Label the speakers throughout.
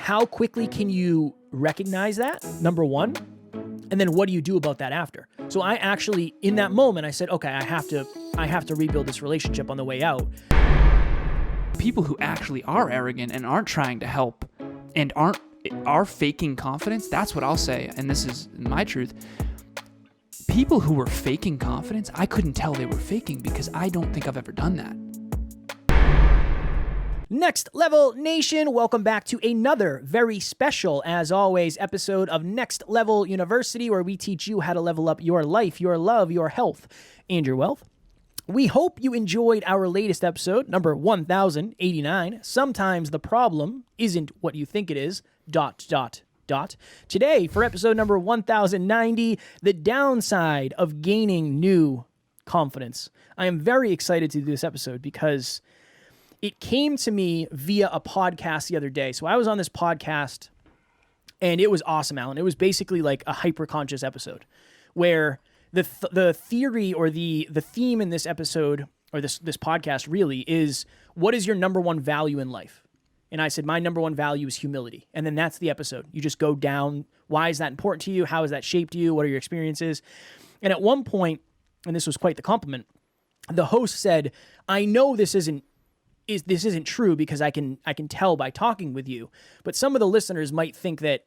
Speaker 1: how quickly can you recognize that, number one? And then what do you do about that after? So I actually, in that moment, I said, okay, I have to rebuild this relationship on the way out.
Speaker 2: People who actually are arrogant and aren't trying to help and are faking confidence, that's what I'll say, and this is my truth. People who were faking confidence, I couldn't tell they were faking because I don't think I've ever done that.
Speaker 1: Next Level Nation, welcome back to another very special, as always, episode of Next Level University, where we teach you how to level up your life, your love, your health, and your wealth. We hope you enjoyed our latest episode, number 1089. Sometimes the problem isn't what you think it is, ... Today, for episode number 1090, the downside of gaining new confidence. I am very excited to do this episode because it came to me via a podcast the other day. So I was on this podcast, and it was awesome, Alan. It was basically like a hyper-conscious episode where the theory or the theme in this episode, or this podcast really, is what is your number one value in life? And I said, my number one value is humility. And then that's the episode. You just go down. Why is that important to you? How has that shaped you? What are your experiences? And at one point, and this was quite the compliment, the host said, I know this isn't true because I can tell by talking with you, but some of the listeners might think that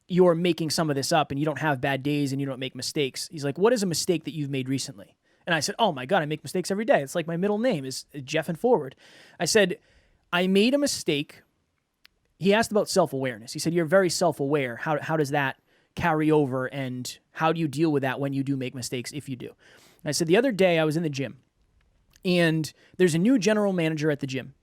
Speaker 1: you're making some of this up and you don't have bad days and you don't make mistakes. He's like, what is a mistake that you've made recently? And I said, oh my God, I make mistakes every day. It's like my middle name is Jeff and Forward. I said, I made a mistake. He asked about self-awareness. He said, you're very self-aware. How does that carry over, and how do you deal with that when you do make mistakes, if you do? And I said, the other day I was in the gym, and there's a new general manager at the gym,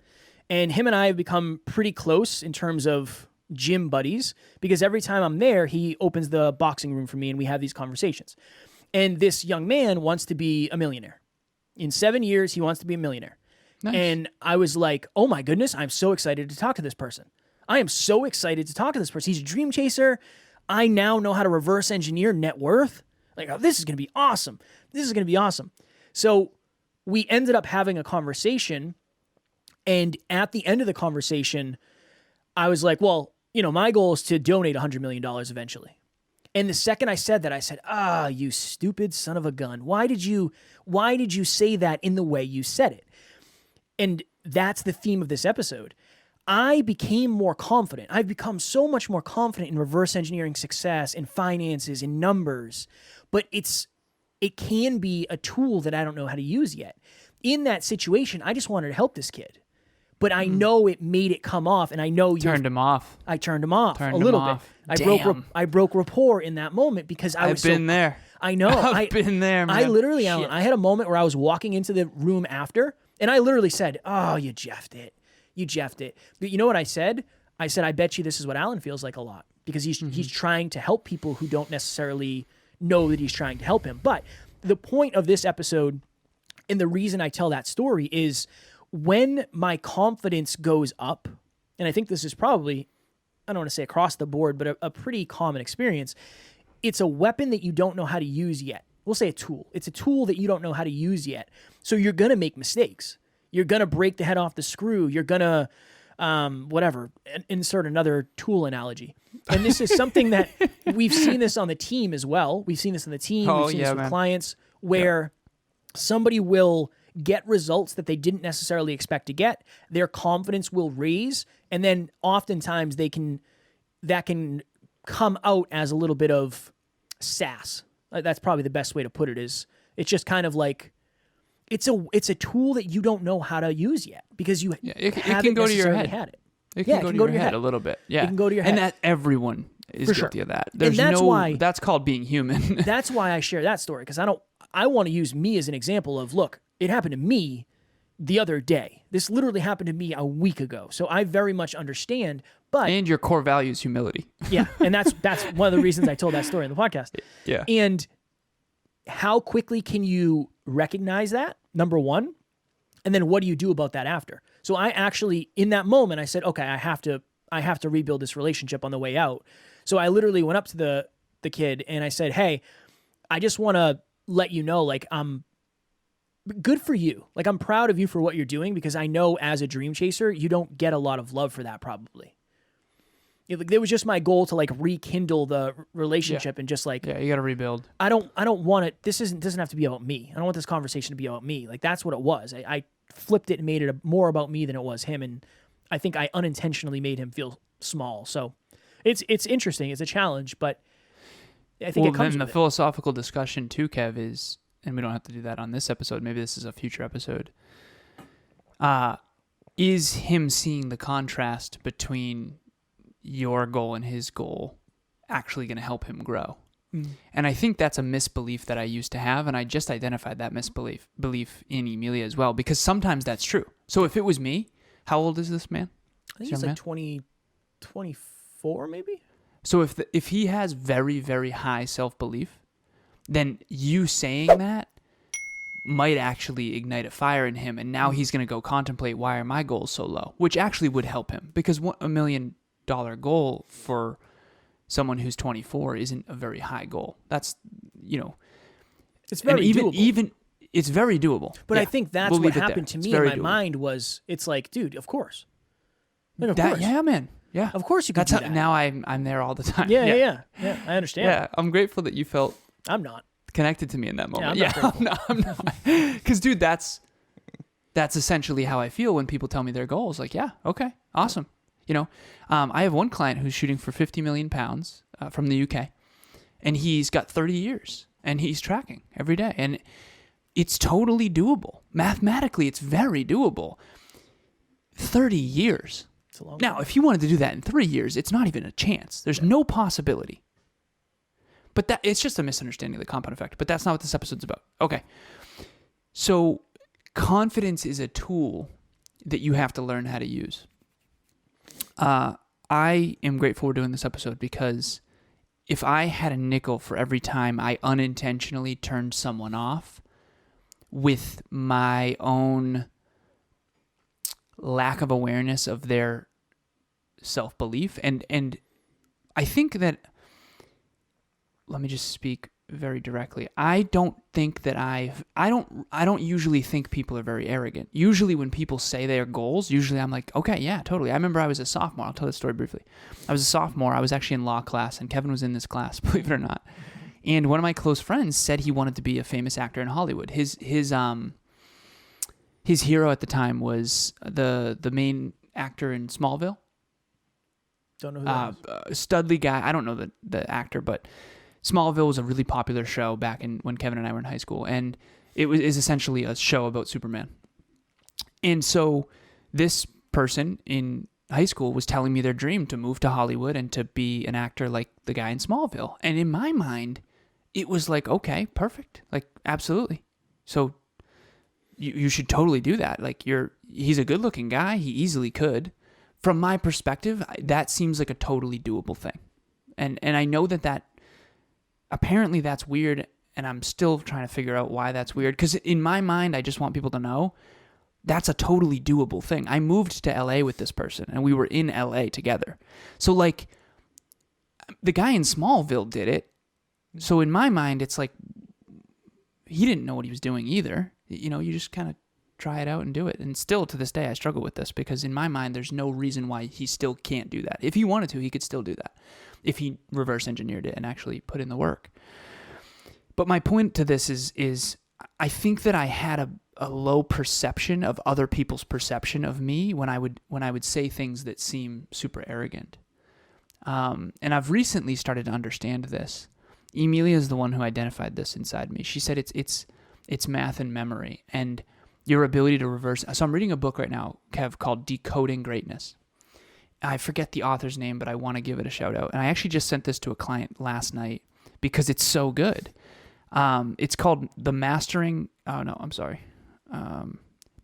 Speaker 1: and him and I have become pretty close in terms of gym buddies, because every time I'm there, he opens the boxing room for me and we have these conversations. And this young man wants to be a millionaire. In 7 years, he wants to be a millionaire. Nice. And I was like, oh my goodness, I'm so excited to talk to this person. I am so excited to talk to this person. He's a dream chaser. I now know how to reverse engineer net worth. Like, oh, this is going to be awesome. This is going to be awesome. So we ended up having a conversation. And at the end of the conversation, I was like, well, my goal is to donate $100 million eventually. And the second I said that, I said, you stupid son of a gun. Why did you say that in the way you said it? And that's the theme of this episode. I became more confident. I've become so much more confident in reverse engineering success, in finances, in numbers, but it can be a tool that I don't know how to use yet. In that situation, I just wanted to help this kid, but I know it made it come off, and I know
Speaker 2: turned him off.
Speaker 1: I turned him off a little bit. I broke rapport in that moment because I've
Speaker 2: been there.
Speaker 1: I know.
Speaker 2: I've been there, man.
Speaker 1: I literally, Alan, I had a moment where I was walking into the room after, and I literally said, oh, you jeffed it. You jeffed it. But you know what I said? I said, I bet you this is what Alan feels like a lot, because he's trying to help people who don't necessarily know that he's trying to help him. But the point of this episode, and the reason I tell that story, is when my confidence goes up, and I think this is probably, I don't want to say across the board, but a pretty common experience, it's a weapon that you don't know how to use yet. We'll say a tool. It's a tool that you don't know how to use yet. So you're going to make mistakes. You're going to break the head off the screw. You're going to, insert another tool analogy. And this is something that we've seen this on the team as well. We've seen this on the team. We've seen this with clients where somebody will get results that they didn't necessarily expect to get. Their confidence will raise. And then oftentimes that can come out as a little bit of sass. That's probably the best way to put it. Is it's just kind of like, it's a tool that you don't know how to use yet because you haven't necessarily had it.
Speaker 2: It can go to your head a little bit. Yeah.
Speaker 1: It can go to your head.
Speaker 2: And that everyone is guilty of that. That's called being human.
Speaker 1: That's why I share that story, because I want to use me as an example of, look, it happened to me the other day. This literally happened to me a week ago. So I very much understand,
Speaker 2: and your core value is humility.
Speaker 1: Yeah. And that's one of the reasons I told that story in the podcast.
Speaker 2: Yeah.
Speaker 1: And how quickly can you recognize that? Number one. And then what do you do about that after? So I actually, in that moment, I said, okay, I have to rebuild this relationship on the way out. So I literally went up to the kid and I said, hey, I just want to let you know, like, I'm good for you. Like, I'm proud of you for what you're doing, because I know as a dream chaser, you don't get a lot of love for that probably. It was just my goal to like rekindle the relationship and just like,
Speaker 2: Yeah, you got to rebuild.
Speaker 1: I don't want it. Doesn't have to be about me. I don't want this conversation to be about me. Like that's what it was. I flipped it and made it more about me than it was him. And I think I unintentionally made him feel small. So it's interesting. It's a challenge, but I think it comes
Speaker 2: then the
Speaker 1: with it.
Speaker 2: philosophical discussion too, Kev, is, and we don't have to do that on this episode. Maybe this is a future episode. Is him seeing the contrast between your goal and his goal actually going to help him grow? And I think that's a misbelief that I used to have, and I just identified that belief in Emilia as well, because sometimes that's true. So if it was me, how old is this man?
Speaker 1: I think he's like 24 maybe.
Speaker 2: So if he has very, very high self-belief, then you saying that might actually ignite a fire in him, and now he's going to go contemplate, why are my goals so low? Which actually would help him, because $1 million goal for someone who's 24 isn't a very high goal. That's,
Speaker 1: It's very doable.
Speaker 2: Even it's very doable.
Speaker 1: But
Speaker 2: Yeah,
Speaker 1: I think that's
Speaker 2: we'll
Speaker 1: what
Speaker 2: leave it
Speaker 1: happened
Speaker 2: there.
Speaker 1: to
Speaker 2: It's
Speaker 1: me in
Speaker 2: very
Speaker 1: my
Speaker 2: doable.
Speaker 1: mind was, it's like, dude, of course. Like, of course.
Speaker 2: Yeah, man. Yeah.
Speaker 1: Of course you could
Speaker 2: That's
Speaker 1: do
Speaker 2: how,
Speaker 1: that.
Speaker 2: now I'm there all the time.
Speaker 1: Yeah. I understand.
Speaker 2: Yeah, I'm grateful that you felt
Speaker 1: I'm not.
Speaker 2: connected to me in that moment.
Speaker 1: Yeah, I'm not
Speaker 2: I'm not. Because, dude, that's essentially how I feel when people tell me their goals. Like, yeah, okay, awesome. I have one client who's shooting for 50 million pounds from the UK, and he's got 30 years, and he's tracking every day, and it's totally doable. Mathematically, it's very doable. 30 years.
Speaker 1: It's a long
Speaker 2: Now, if you wanted to do that in 3 years, it's not even a chance. There's no possibility. But it's just a misunderstanding of the compound effect. But that's not what this episode's about. Okay. So confidence is a tool that you have to learn how to use. I am grateful we're doing this episode, because if I had a nickel for every time I unintentionally turned someone off with my own lack of awareness of their self-belief, and I think that, let me just speak very directly. I don't think that I don't usually think people are very arrogant. Usually when people say their goals, usually I'm like, okay, yeah, totally. I remember I was a sophomore. I'll tell this story briefly. I was a sophomore. I was actually in law class, and Kevin was in this class, believe it or not. And one of my close friends said he wanted to be a famous actor in Hollywood. His hero at the time was the main actor in Smallville.
Speaker 1: Don't know who that is.
Speaker 2: Studley guy. I don't know the actor, but Smallville was a really popular show back when Kevin and I were in high school, and it is essentially a show about Superman. And so this person in high school was telling me their dream to move to Hollywood and to be an actor like the guy in Smallville. And in my mind, it was like, okay, perfect. Like, absolutely. So you should totally do that. Like, he's a good looking guy. He easily could. From my perspective, that seems like a totally doable thing. And I know that apparently that's weird, and I'm still trying to figure out why that's weird. Because in my mind, I just want people to know that's a totally doable thing. I moved to LA with this person, and we were in LA together. So, like, the guy in Smallville did it. So in my mind, it's like, he didn't know what he was doing either. You just kind of try it out and do it. And still to this day, I struggle with this, because in my mind, there's no reason why he still can't do that. If he wanted to, he could still do that if he reverse engineered it and actually put in the work. But my point to this is I think that I had a low perception of other people's perception of me when I would say things that seem super arrogant. And I've recently started to understand this. Emilia is the one who identified this inside me. She said it's math and memory, and your ability to reverse. So I'm reading a book right now, Kev, called Decoding Greatness. I forget the author's name, but I want to give it a shout out. And I actually just sent this to a client last night because it's so good. It's called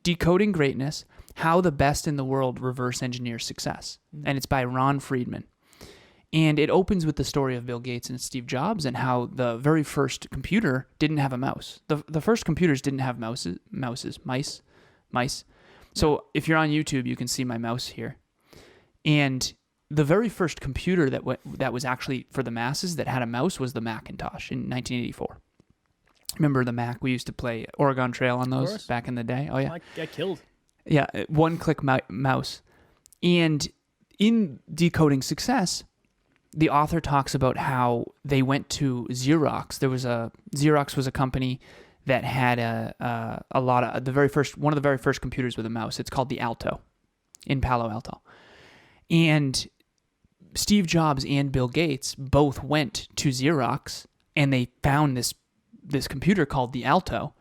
Speaker 2: Decoding Greatness, How the Best in the World Reverse Engineer Success. And it's by Ron Friedman. And it opens with the story of Bill Gates and Steve Jobs and how the very first computer didn't have a mouse. The first computers didn't have mice. So if you're on YouTube, you can see my mouse here. And the very first computer that was actually for the masses that had a mouse was the Macintosh in 1984. Remember the Mac? We used to play Oregon Trail on those back in the day. Oh, yeah.
Speaker 1: I got killed.
Speaker 2: Yeah, one-click mouse. And in Decoding Success, the author talks about how they went to Xerox. Xerox was a company that had a lot of one of the very first computers with a mouse. It's called the Alto in Palo Alto. And Steve Jobs and Bill Gates both went to Xerox and they found this computer called the Alto,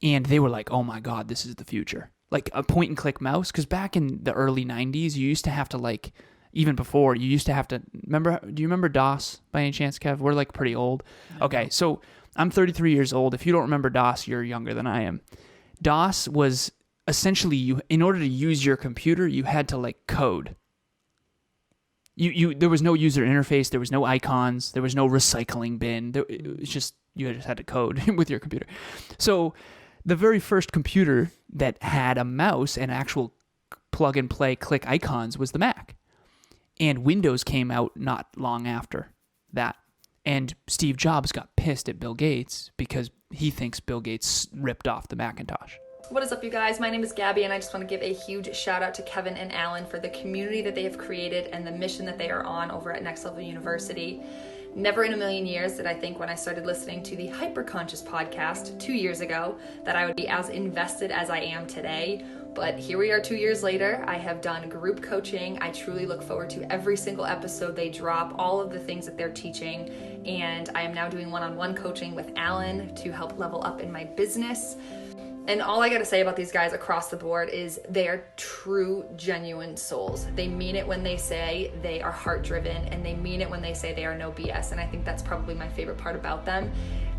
Speaker 2: and they were like, "Oh my God, this is the future." Like a point and click mouse, because back in the early 90s, you used to have to even before, you used to have to do you remember DOS by any chance, Kev? We're like pretty old. Okay, so I'm 33 years old. If you don't remember DOS, you're younger than I am. DOS was essentially in order to use your computer, you had to code. There was no user interface, there was no icons, there was no recycling bin. You just had to code with your computer. So the very first computer that had a mouse and actual plug and play click icons was the Mac. And Windows came out not long after that. And Steve Jobs got pissed at Bill Gates because he thinks Bill Gates ripped off the Macintosh.
Speaker 3: What is up, you guys? My name is Gabby, and I just want to give a huge shout out to Kevin and Alan for the community that they have created and the mission that they are on over at Next Level University. Never in a million years did I think, when I started listening to the Hyperconscious podcast 2 years ago, that I would be as invested as I am today. But here we are 2 years later. I have done group coaching. I truly look forward to every single episode they drop, all of the things that they're teaching. And I am now doing one-on-one coaching with Alan to help level up in my business. And all I gotta say about these guys across the board is they are true, genuine souls. They mean it when they say they are heart-driven, and they mean it when they say they are no BS. And I think that's probably my favorite part about them.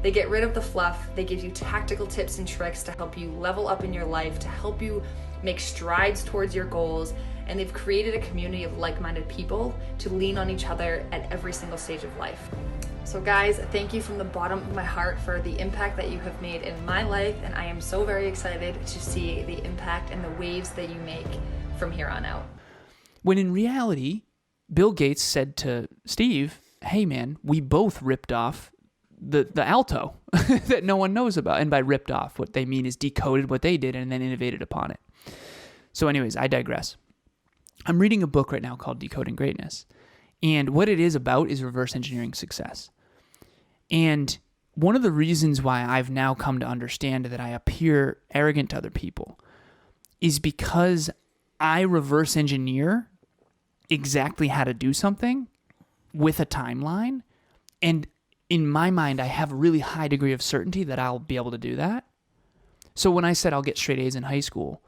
Speaker 3: They get rid of the fluff. They give you tactical tips and tricks to help you level up in your life, to help you make strides towards your goals. And they've created a community of like-minded people to lean on each other at every single stage of life. So guys, thank you from the bottom of my heart for the impact that you have made in my life, and I am so very excited to see the impact and the waves that you make from here on out.
Speaker 2: When in reality, Bill Gates said to Steve, "Hey man, we both ripped off the Alto that no one knows about." And by ripped off, what they mean is decoded what they did and then innovated upon it. So anyways, I digress. I'm reading a book right now called Decoding Greatness. And what it is about is reverse engineering success. And one of the reasons why I've now come to understand that I appear arrogant to other people is because I reverse engineer exactly how to do something with a timeline. And in my mind, I have a really high degree of certainty that I'll be able to do that. So when I said I'll get straight A's in high school,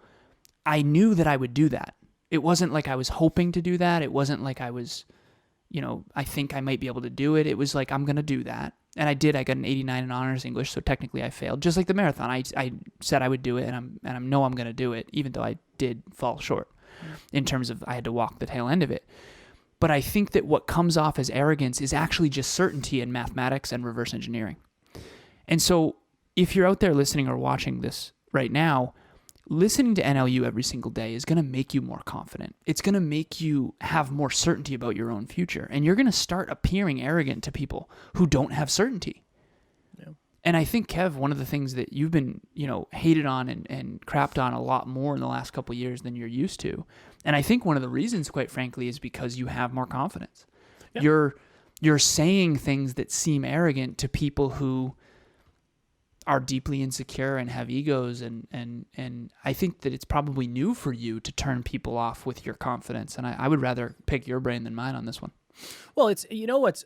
Speaker 2: I knew that I would do that. It wasn't like I was hoping to do that. It wasn't like I was, I think I might be able to do it. It was like, I'm going to do that. And I did. I got an 89 in honors English, so technically I failed. Just like the marathon, I said I would do it, and I know I'm going to do it, even though I did fall short in terms of I had to walk the tail end of it. But I think that what comes off as arrogance is actually just certainty in mathematics and reverse engineering. And so if you're out there listening or watching this right now, listening to NLU every single day is going to make you more confident. It's going to make you have more certainty about your own future. And you're going to start appearing arrogant to people who don't have certainty. Yeah. And I think, Kev, one of the things that you've been, hated on and crapped on a lot more in the last couple of years than you're used to. And I think one of the reasons, quite frankly, is because you have more confidence. Yeah. You're saying things that seem arrogant to people who are deeply insecure and have egos, and I think that it's probably new for you to turn people off with your confidence, and I would rather pick your brain than mine on this one.
Speaker 1: Well, it's,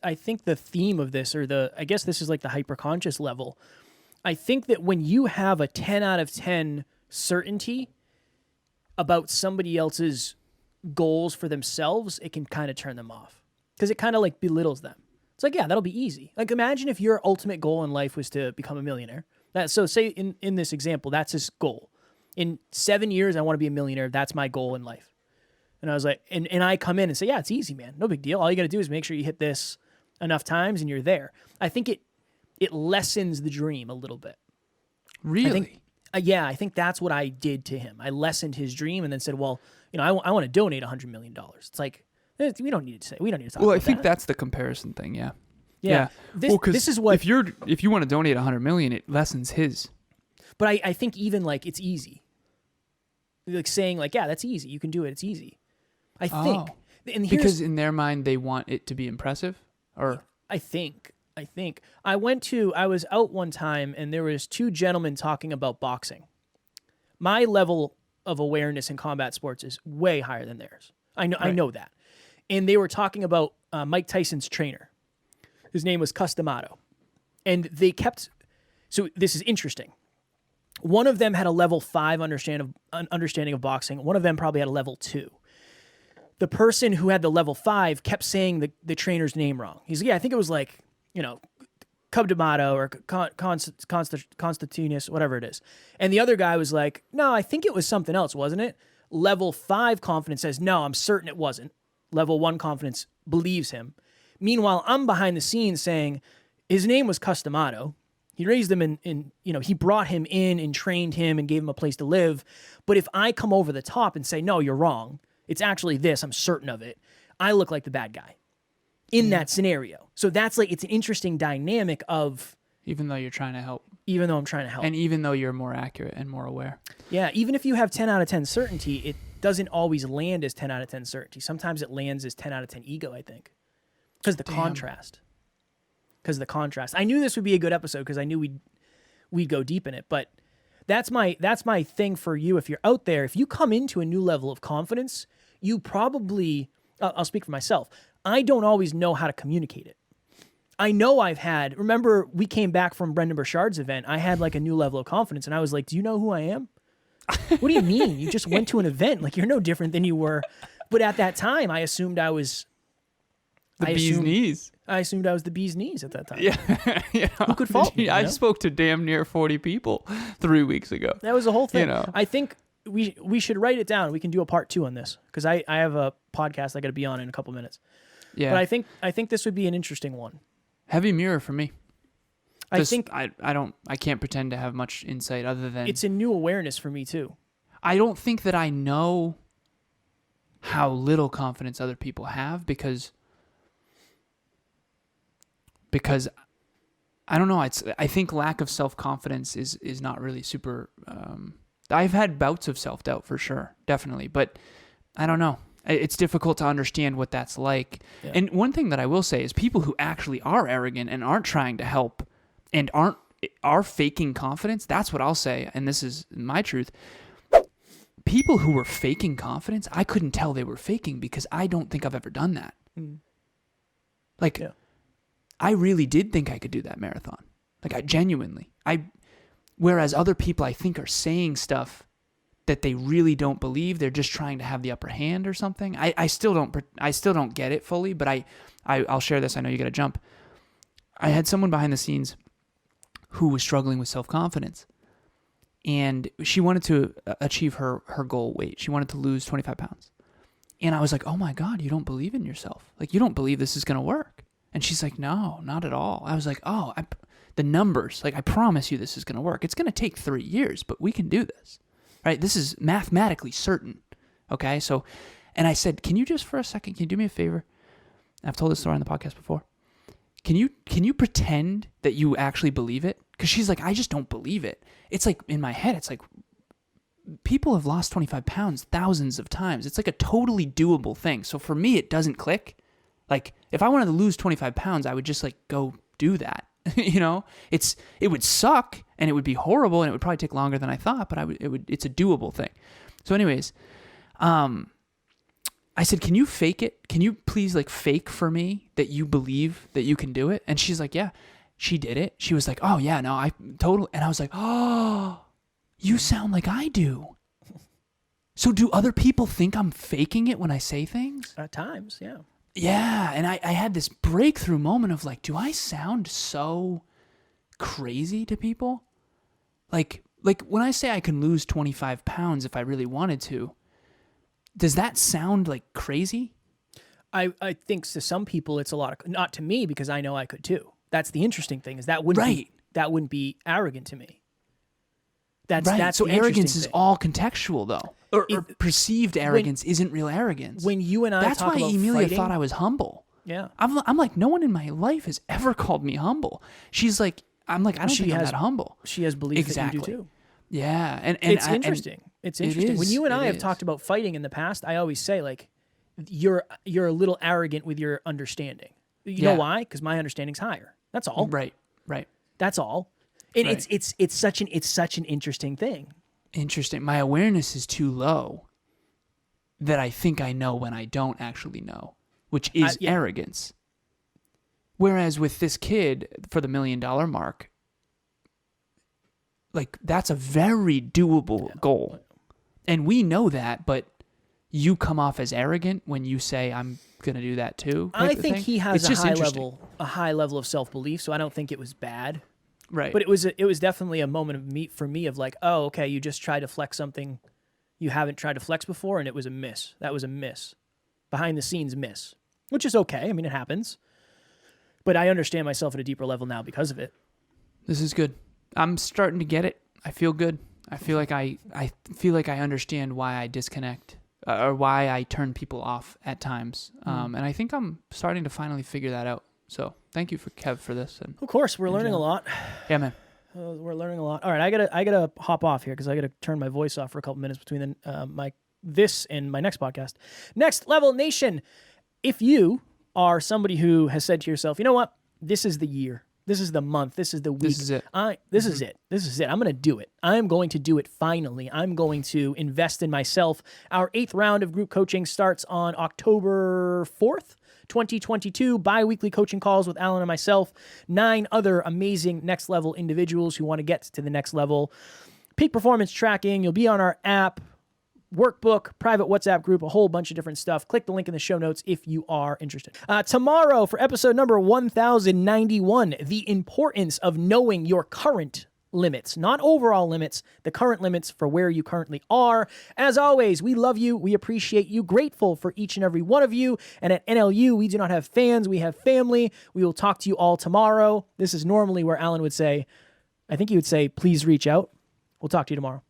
Speaker 1: I think the theme of this, I guess this is like the hyperconscious level. I think that when you have a 10 out of 10 certainty about somebody else's goals for themselves, it can kind of turn them off because it kind of belittles them. It's like, yeah, that'll be easy. Imagine if your ultimate goal in life was to become a millionaire. So say in this example, that's his goal. In 7 years, I want to be a millionaire. That's my goal in life. And I was like, and I come in and say, yeah, it's easy, man. No big deal. All you got to do is make sure you hit this enough times and you're there. I think it lessens the dream a little bit.
Speaker 2: Really?
Speaker 1: I think that's what I did to him. I lessened his dream and then said, well, I want to donate $100 million. It's like, we don't need to talk about that.
Speaker 2: Well, I think that's the comparison thing, yeah.
Speaker 1: Yeah. This is what
Speaker 2: if you want to donate $100 million, it lessens his.
Speaker 1: But I think even it's easy. Saying yeah, that's easy. You can do it. It's easy. I think And
Speaker 2: because in their mind they want it to be impressive, or
Speaker 1: I think I was out one time and there was two gentlemen talking about boxing. My level of awareness in combat sports is way higher than theirs. I know that. And they were talking about Mike Tyson's trainer. His name was Customato. And they kept, so this is interesting. One of them had a level 5 understanding of boxing. One of them probably had a level 2. The person who had the level 5 kept saying the trainer's name wrong. He's like, yeah, I think it was like, Cub D'Amato or Constantinus, whatever it is. And the other guy was like, no, I think it was something else, wasn't it? Level 5 confidence says, no, I'm certain it wasn't. Level 1 confidence believes him. Meanwhile, I'm behind the scenes saying his name was Customato. He raised him he brought him in and trained him and gave him a place to live. But if I come over the top and say, no, you're wrong, it's actually this, I'm certain of it, I look like the bad guy in that scenario. So that's it's an interesting dynamic of...
Speaker 2: Even though you're trying to help.
Speaker 1: Even though I'm trying to help.
Speaker 2: And even though you're more accurate and more aware.
Speaker 1: Yeah, even if you have 10 out of 10 certainty, it doesn't always land as 10 out of 10 certainty. Sometimes it lands as 10 out of 10 ego, I think. Because the contrast. I knew this would be a good episode because I knew we'd go deep in it. But that's my thing for you. If you're out there, if you come into a new level of confidence, you probably... I'll speak for myself. I don't always know how to communicate it. I know remember we came back from Brendan Burchard's event. I had a new level of confidence and I was like, do you know who I am? What do you mean? You just went to an event. You're no different than you were. But at that time, I assumed I was...
Speaker 2: The bee's knees.
Speaker 1: I assumed I was the bee's knees at that time.
Speaker 2: Yeah.
Speaker 1: Who could fault me?
Speaker 2: I spoke to damn near 40 people 3 weeks ago.
Speaker 1: That was the whole thing. I think we should write it down. We can do a part 2 on this because I have a podcast I got to be on in a couple minutes. Yeah. But I think this would be an interesting one.
Speaker 2: Heavy mirror for me.
Speaker 1: I think
Speaker 2: I can't pretend to have much insight other than
Speaker 1: it's a new awareness for me too.
Speaker 2: I don't think that I know how little confidence other people have because I don't know. I think lack of self-confidence is not really super. I've had bouts of self-doubt for sure, definitely, but I don't know. It's difficult to understand what that's like. Yeah. And one thing that I will say is people who actually are arrogant and aren't trying to help and are faking confidence. That's what I'll say, and this is my truth. People who were faking confidence, I couldn't tell they were faking because I don't think I've ever done that. Yeah. I really did think I could do that marathon. I genuinely. Whereas other people I think are saying stuff that they really don't believe. They're just trying to have the upper hand or something. I still don't get it fully, but I'll share this. I know you got to jump. I had someone behind the scenes who was struggling with self-confidence, and she wanted to achieve her goal weight. She wanted to lose 25 pounds. And I was like, oh my God, you don't believe in yourself. You don't believe this is going to work. And she's like, no, not at all. I was like, the numbers, I promise you this is going to work. It's going to take 3 years, but we can do this, right? This is mathematically certain. Okay. So, and I said, can you just for a second, can you do me a favor? I've told this story on the podcast before. Can you pretend that you actually believe it? Because she's like, I just don't believe it. It's in my head, it's people have lost 25 pounds thousands of times. It's a totally doable thing. So for me, it doesn't click. If I wanted to lose 25 pounds, I would just go do that. It would suck and it would be horrible and it would probably take longer than I thought, but it's a doable thing. So anyways, I said, can you fake it? Can you please fake for me that you believe that you can do it? And she's like, yeah, she did it. She was like, oh yeah, no, I totally. And I was like, oh, you sound like I do. So do other people think I'm faking it when I say things?
Speaker 1: At times, yeah.
Speaker 2: Yeah, and I had this breakthrough moment of do I sound so crazy to people? When I say I can lose 25 pounds if I really wanted to, does that sound crazy?
Speaker 1: I think to some people it's a lot of, not to me because I know I could too. That's the interesting thing is that wouldn't be arrogant to me. That's
Speaker 2: so arrogance is all contextual though. Or perceived arrogance isn't real arrogance.
Speaker 1: When you and I
Speaker 2: That's
Speaker 1: talk
Speaker 2: why
Speaker 1: about
Speaker 2: Emilia
Speaker 1: fighting,
Speaker 2: thought I was humble.
Speaker 1: Yeah.
Speaker 2: I'm like, no one in my life has ever called me humble. She's like, I'm like, I don't think I'm that humble.
Speaker 1: She has belief that you do too.
Speaker 2: Yeah. And
Speaker 1: it's interesting. It's interesting. When you and I have
Speaker 2: is.
Speaker 1: talked about fighting in the past, I always say you're a little arrogant with your understanding. You know why? Because my understanding's higher. That's all.
Speaker 2: Right.
Speaker 1: That's all. And
Speaker 2: Right.
Speaker 1: it's such an interesting thing.
Speaker 2: Interesting. My awareness is too low that I think I know when I don't actually know, which is arrogance. Whereas with this kid for the $1 million mark, like that's a very doable goal. And we know that, but you come off as arrogant when you say I'm going to do that too.
Speaker 1: I think he has
Speaker 2: It's just
Speaker 1: a high level of self-belief, so I don't think it was bad.
Speaker 2: Right.
Speaker 1: But it was definitely a moment for me of like, oh, okay, you just tried to flex something you haven't tried to flex before, and it was a miss. That was a miss. Behind the scenes miss. Which is okay. I mean, it happens. But I understand myself at a deeper level now because of it.
Speaker 2: This is good. I'm starting to get it. I feel good. I feel like I feel like I understand why I disconnect or why I turn people off at times. And I think I'm starting to finally figure that out. So thank you for Kev for this. And
Speaker 1: Of course, we're learning a lot.
Speaker 2: yeah, man.
Speaker 1: We're learning a lot. All right, I gotta hop off here because I gotta turn my voice off for a couple minutes between this and my next podcast. Next Level Nation. If you are somebody who has said to yourself, you know what, this is the year. This is the month. This is the week.
Speaker 2: This is it.
Speaker 1: This is it. This is it. I'm going to do it. I'm going to do it finally. I'm going to invest in myself. Our 8th round of group coaching starts on October 4th, 2022. Bi-weekly coaching calls with Alan and myself. 9 other amazing next level individuals who want to get to the next level. Peak performance tracking. You'll be on our app. Workbook, private WhatsApp group, a whole bunch of different stuff. Click the link in the show notes if you are interested. Tomorrow for episode number 1091, the importance of knowing your current limits, not overall limits, the current limits for where you currently are. As always, we love you. We appreciate you. Grateful for each and every one of you. And at NLU, we do not have fans. We have family. We will talk to you all tomorrow. This is normally where Alan would say, I think he would say, please reach out. We'll talk to you tomorrow.